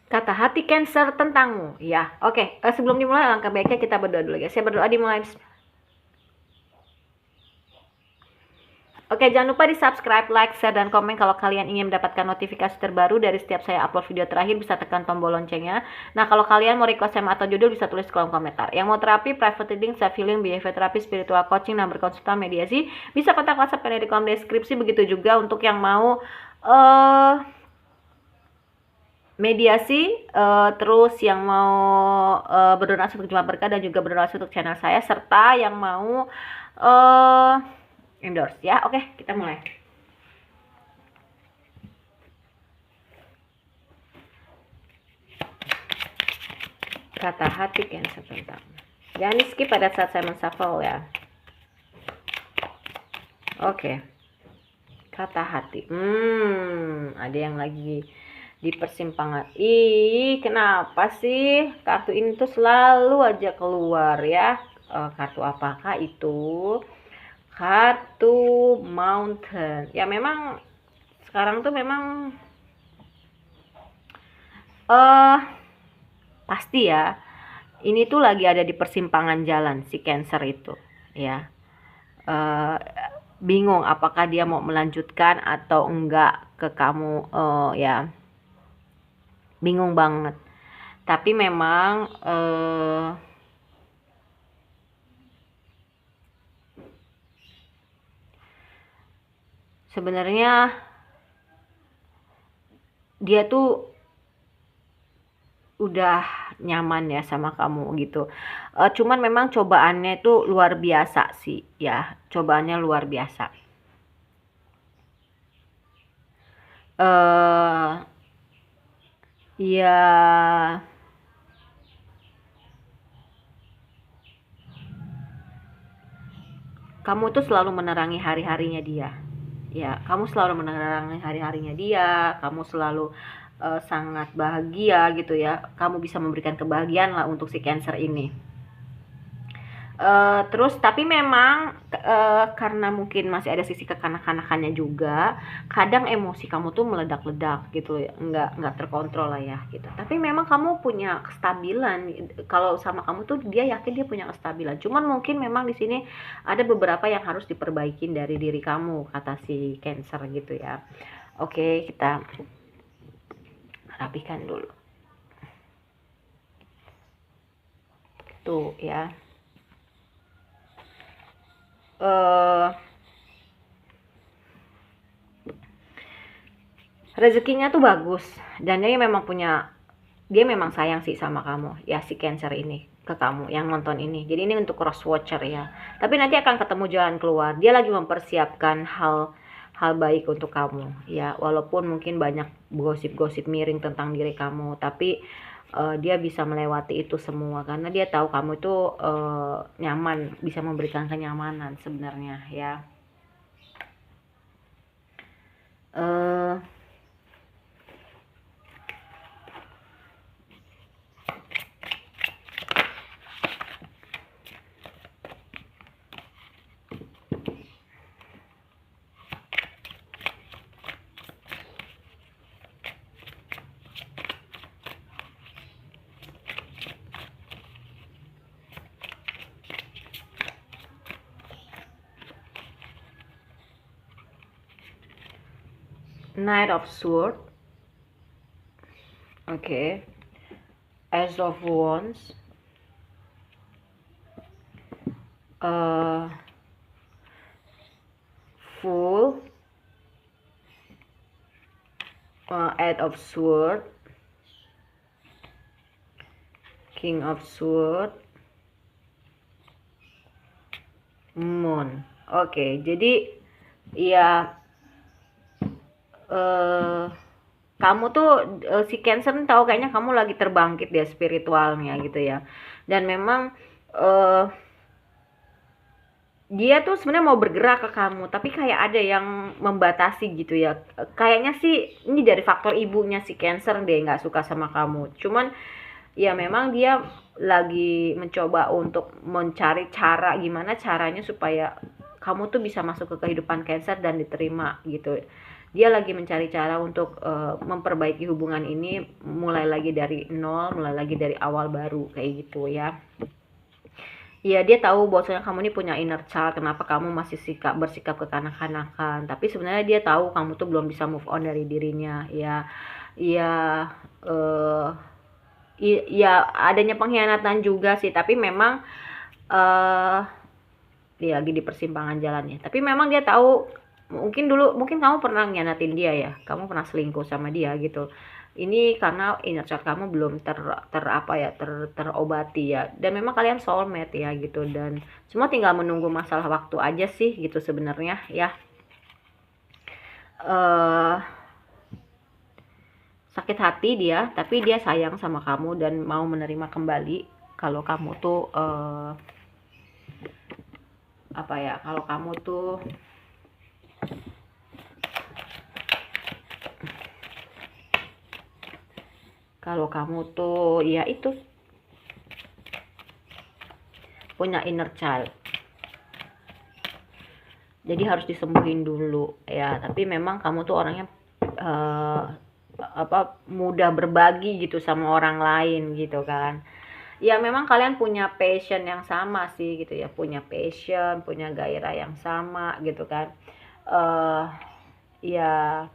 Kata hati Cancer tentangmu. Ya, oke. Sebelum dimulai, langkah baiknya kita berdoa dulu guys. Saya berdoa dimulai. Oke, jangan lupa di subscribe, like, share, dan komen kalau kalian ingin mendapatkan notifikasi terbaru dari setiap saya upload video terakhir. Bisa tekan tombol loncengnya. Nah, kalau kalian mau request tema atau judul bisa tulis di kolom komentar. Yang mau terapi, private reading, self healing, behavior therapy, spiritual coaching, dan berkonsultan mediasi, bisa kontak WhatsApp yang di kolom deskripsi. Begitu juga untuk yang mau mediasi, terus yang mau berdonasi untuk Jemaat Berkah dan juga berdonasi untuk channel saya, serta yang mau endorse ya. Oke, kita mulai. Kata hati Cancer tentang. Jangan di skip pada saat saya menshuffle ya. Oke. Kata hati. Ada yang lagi di persimpangan. Ih, kenapa sih kartu ini tuh selalu aja keluar ya? Kartu apakah itu? Kartu Mountain. Ya memang sekarang tuh memang pasti ya. Ini tuh lagi ada di persimpangan jalan si Cancer itu, ya. Bingung apakah dia mau melanjutkan atau enggak ke kamu, ya. Bingung banget. Tapi memang sebenarnya dia tuh udah nyaman ya sama kamu gitu. Cuman memang cobaannya itu luar biasa sih ya. Cobaannya luar biasa. Ya kamu tuh selalu menerangi hari-harinya dia. Ya, kamu selalu menerangi hari-harinya dia, kamu selalu sangat bahagia gitu ya. Kamu bisa memberikan kebahagiaan lah untuk si Cancer ini. Terus tapi memang karena mungkin masih ada sisi kekanak-kanakannya juga, kadang emosi kamu tuh meledak-ledak gitu ya, nggak terkontrol lah ya gitu. Tapi memang kamu punya kestabilan. Kalau sama kamu tuh dia yakin dia punya kestabilan. Cuman mungkin memang di sini ada beberapa yang harus diperbaikin dari diri kamu, kata si Cancer gitu ya. Oke, kita rapikan dulu. Tuh ya. Rezekinya tuh bagus dan dia memang sayang sih sama kamu ya, si Cancer ini ke kamu yang nonton ini. Jadi ini untuk cross watcher ya, tapi nanti akan ketemu jalan keluar. Dia lagi mempersiapkan hal baik untuk kamu ya, walaupun mungkin banyak gosip-gosip miring tentang diri kamu, tapi dia bisa melewati itu semua karena dia tahu kamu itu nyaman, bisa memberikan kenyamanan sebenarnya ya. Knight of Swords. Okay. Ace of Wands. Fool. Eight of Swords. King of Swords. Moon. Oke, jadi ya kamu tuh si Cancer tahu kayaknya kamu lagi terbangkit ya spiritualnya gitu ya. Dan memang dia tuh sebenarnya mau bergerak ke kamu, tapi kayak ada yang membatasi gitu ya. Kayaknya sih ini dari faktor ibunya si Cancer deh, nggak suka sama kamu. Cuman ya memang dia lagi mencoba untuk mencari cara gimana caranya supaya kamu tuh bisa masuk ke kehidupan Cancer dan diterima gitu. Dia lagi mencari cara untuk memperbaiki hubungan ini, mulai lagi dari nol, mulai lagi dari awal baru kayak gitu ya. Iya, dia tahu bahwasanya kamu ini punya inner child, kenapa kamu masih bersikap kekanak-kanakan. Tapi sebenarnya dia tahu kamu tuh belum bisa move on dari dirinya. Ya, ya, eh, ya adanya pengkhianatan juga sih. Tapi memang dia lagi di persimpangan jalannya. Tapi memang dia tahu, mungkin kamu pernah ngianatin dia ya. Kamu pernah selingkuh sama dia gitu. Ini karena inner child kamu belum terobati ya, dan memang kalian soulmate ya gitu, dan semua tinggal menunggu masalah waktu aja sih gitu sebenarnya ya. uh, Sakit hati dia, tapi dia sayang sama kamu dan mau menerima kembali kalau kamu tuh kalau kamu tuh ya itu punya inner child, jadi harus disembuhin dulu ya. Tapi memang kamu tuh orangnya mudah berbagi gitu sama orang lain gitu kan. Ya memang kalian punya passion yang sama sih gitu ya, punya passion, punya gairah yang sama gitu kan. Ya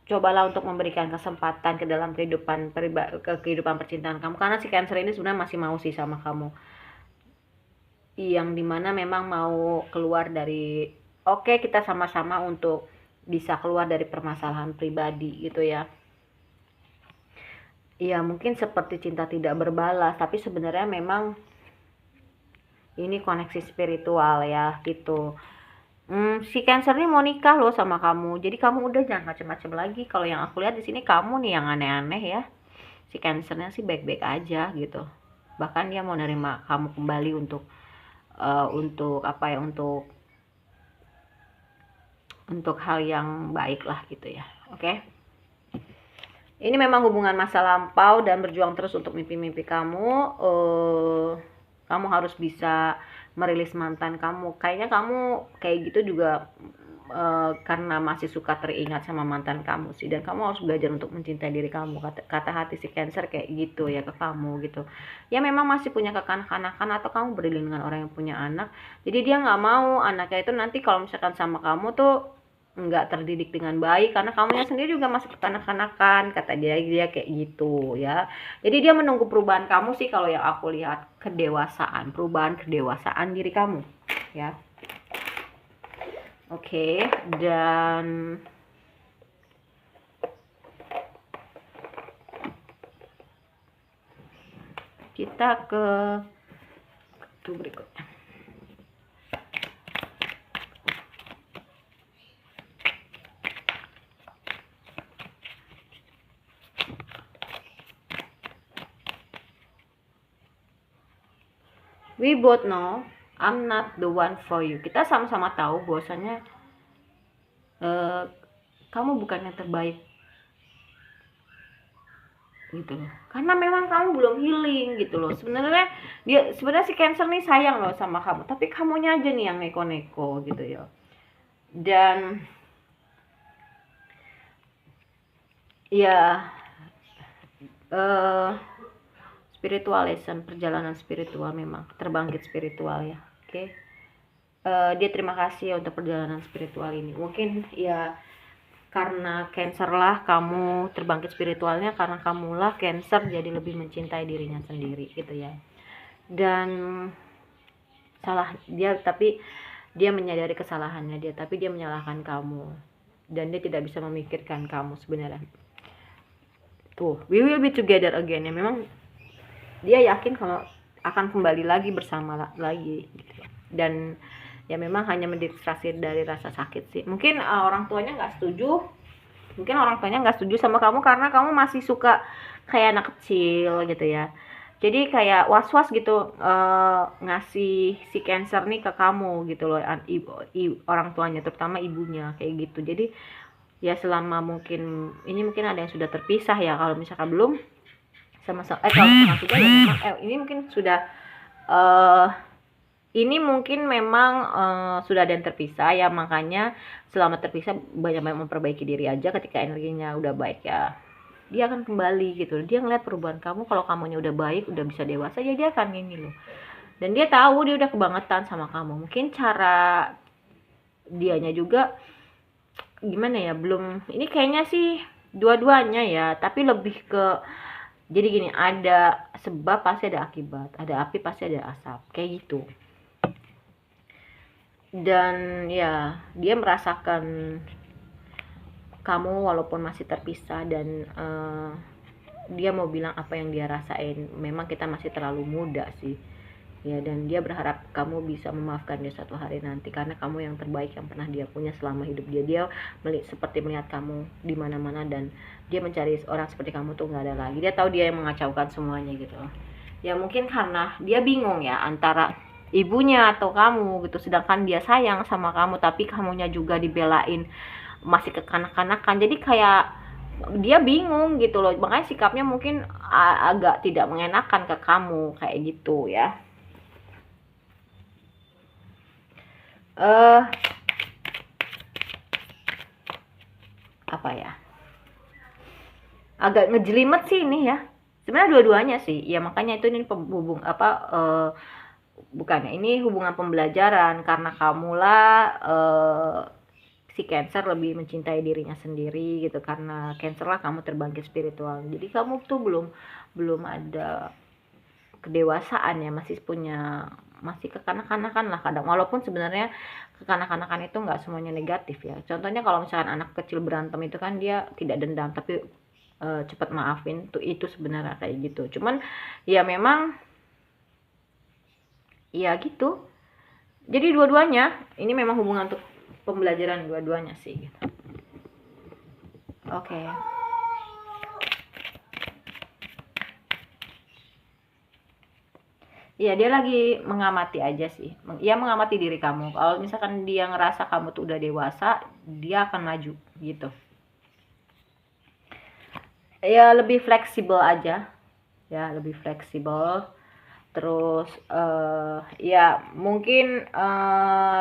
cobalah untuk memberikan kesempatan ke dalam kehidupan percintaan kamu, karena si Cancer ini sebenarnya masih mau sih sama kamu, yang dimana memang mau keluar dari, oke, kita sama-sama untuk bisa keluar dari permasalahan pribadi gitu ya. Ya mungkin seperti cinta tidak berbalas, tapi sebenarnya memang ini koneksi spiritual ya gitu. Si Cancer ini mau nikah loh sama kamu, jadi kamu udah jangan macem-macem lagi. Kalau yang aku lihat di sini kamu nih yang aneh-aneh ya. Si Cancernya sih baik-baik aja gitu, bahkan dia mau nerima kamu kembali untuk untuk hal yang baik lah gitu ya. Oke. Ini memang hubungan masa lampau dan berjuang terus untuk mimpi-mimpi kamu. Kamu harus bisa merilis mantan kamu. Kayaknya kamu kayak gitu juga karena masih suka teringat sama mantan kamu sih, dan kamu harus belajar untuk mencintai diri kamu. Kata hati si Cancer kayak gitu ya ke kamu gitu. Ya memang masih punya kekanak-kanakan, atau kamu beriling dengan orang yang punya anak, jadi dia nggak mau anaknya itu nanti kalau misalkan sama kamu tuh nggak terdidik dengan baik, karena kamunya sendiri juga masih kekanak-kanakan, kata dia kayak gitu ya. Jadi dia menunggu perubahan kamu sih kalau yang aku lihat, perubahan kedewasaan diri kamu ya. Oke, dan kita ke kartu berikutnya. We both know I'm not the one for you. Kita sama-sama tahu bahwasanya kamu bukan yang terbaik gitu loh, karena memang kamu belum healing gitu loh. Sebenarnya si Cancer nih sayang loh sama kamu, tapi kamunya aja nih yang neko-neko gitu ya. Dan ya spiritual lesson, perjalanan spiritual, memang terbangkit spiritual ya. Oke. Dia terima kasih untuk perjalanan spiritual ini. Mungkin ya karena Cancer lah kamu terbangkit spiritualnya, karena kamulah Cancer jadi lebih mencintai dirinya sendiri gitu ya. Dan salah dia, tapi dia menyadari kesalahannya dia, tapi dia menyalahkan kamu, dan dia tidak bisa memikirkan kamu sebenarnya. Tuh, we will be together again ya. Memang dia yakin kalau akan kembali lagi bersama lagi gitu. Dan ya memang hanya mendistraksi dari rasa sakit sih. Mungkin orang tuanya nggak setuju sama kamu karena kamu masih suka kayak anak kecil gitu ya. Jadi kayak was-was gitu ngasih si Cancer nih ke kamu gitu loh, orang tuanya, terutama ibunya kayak gitu. Jadi ya selama mungkin ada yang sudah terpisah ya. Kalau misalkan belum kalau sudah ya memang ini mungkin sudah ini mungkin memang sudah ada yang terpisah ya, makanya selama terpisah banyak-banyak memperbaiki diri aja. Ketika energinya udah baik ya dia akan kembali gitu. Dia ngeliat perubahan kamu, kalau kamunya udah baik, udah bisa dewasa ya dia akan ini loh. Dan dia tahu dia udah kebangetan sama kamu. Mungkin cara dianya juga gimana ya, belum, ini kayaknya sih dua-duanya ya, tapi lebih ke, jadi gini, ada sebab pasti ada akibat, ada api pasti ada asap, kayak gitu. Dan ya dia merasakan kamu walaupun masih terpisah, dan dia mau bilang apa yang dia rasain. Memang kita masih terlalu muda sih ya, dan dia berharap kamu bisa memaafkan dia suatu hari nanti, karena kamu yang terbaik yang pernah dia punya selama hidup dia. Dia seperti melihat kamu di mana-mana, dan dia mencari orang seperti kamu tuh nggak ada lagi. Dia tahu dia yang mengacaukan semuanya gitu ya. Mungkin karena dia bingung ya antara ibunya atau kamu gitu, sedangkan dia sayang sama kamu, tapi kamunya juga dibelain masih kekanak-kanakan. Jadi kayak dia bingung gitu loh, makanya sikapnya mungkin agak tidak mengenakan ke kamu kayak gitu ya. Apa ya, agak ngejelimet sih ini ya. Sebenarnya dua-duanya sih ya, makanya itu ini hubung apa bukannya ini hubungan pembelajaran, karena kamulah si Cancer lebih mencintai dirinya sendiri gitu, karena Cancer lah kamu terbangkit spiritual. Jadi kamu tuh belum ada kedewasaan ya, masih kekanak-kanakan lah kadang, walaupun sebenarnya kekanak-kanakan itu nggak semuanya negatif ya. Contohnya kalau misalkan anak kecil berantem itu kan dia tidak dendam, tapi cepat maafin tuh, itu sebenarnya kayak gitu. Cuman ya memang ya gitu. Jadi dua-duanya ini memang hubungan untuk pembelajaran dua-duanya sih gitu. Oke. Iya, dia lagi mengamati aja sih. Ia mengamati diri kamu. Kalau misalkan dia ngerasa kamu tuh udah dewasa, dia akan maju gitu. Ya lebih fleksibel aja. Ya, lebih fleksibel. Terus ya mungkin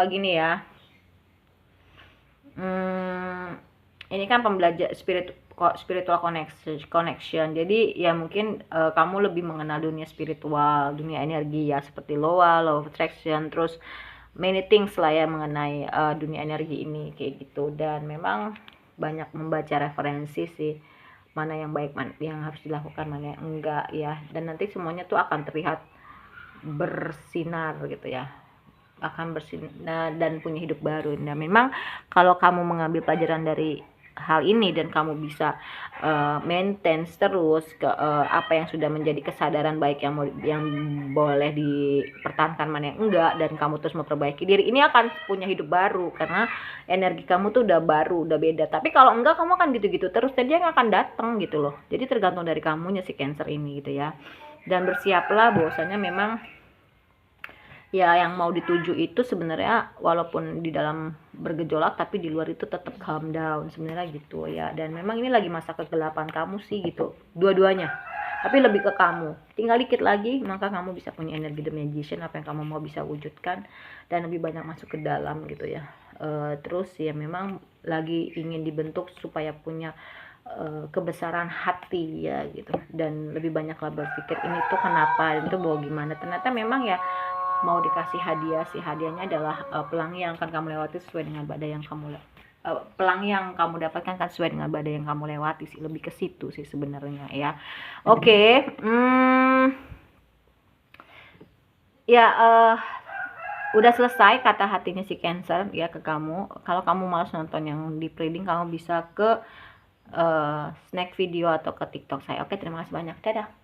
gini ya. Ini kan pembelajar spiritual connection. Jadi ya mungkin kamu lebih mengenal dunia spiritual, dunia energi ya, seperti law of attraction, terus many things lah ya mengenai dunia energi ini kayak gitu. Dan memang banyak membaca referensi sih, mana yang baik, mana yang harus dilakukan, mana yang enggak ya. Dan nanti semuanya tuh akan terlihat bersinar gitu ya, akan bersinar dan punya hidup baru. Nah memang kalau kamu mengambil pelajaran dari hal ini dan kamu bisa maintain terus ke apa yang sudah menjadi kesadaran baik yang boleh dipertahankan, mana yang enggak, dan kamu terus memperbaiki diri, ini akan punya hidup baru karena energi kamu tuh udah baru, udah beda. Tapi kalau enggak, kamu akan gitu-gitu terus dan dia nggak akan datang gitu loh. Jadi tergantung dari kamunya si Cancer ini gitu ya. Dan bersiaplah bahwasanya memang ya yang mau dituju itu sebenarnya walaupun di dalam bergejolak, tapi di luar itu tetap calm down sebenarnya gitu ya. Dan memang ini lagi masa kegelapan kamu sih gitu, dua-duanya, tapi lebih ke kamu. Tinggal dikit lagi maka kamu bisa punya energi The Magician, apa yang kamu mau bisa wujudkan dan lebih banyak masuk ke dalam gitu ya. Terus ya memang lagi ingin dibentuk supaya punya kebesaran hati ya gitu, dan lebih banyaklah berpikir ini tuh kenapa, itu mau gimana. Ternyata memang ya mau dikasih hadiah, si hadiahnya adalah pelangi yang akan kamu lewati sesuai dengan badai yang kamu pelangi yang kamu dapatkan kan sesuai dengan badai yang kamu lewati sih, lebih ke situ sih sebenarnya ya. Oke. Ya udah selesai kata hatinya si Cancer ya ke kamu. Kalau kamu malas nonton yang di reading, kamu bisa ke snack video atau ke TikTok saya. Oke, terima kasih banyak. Dadah.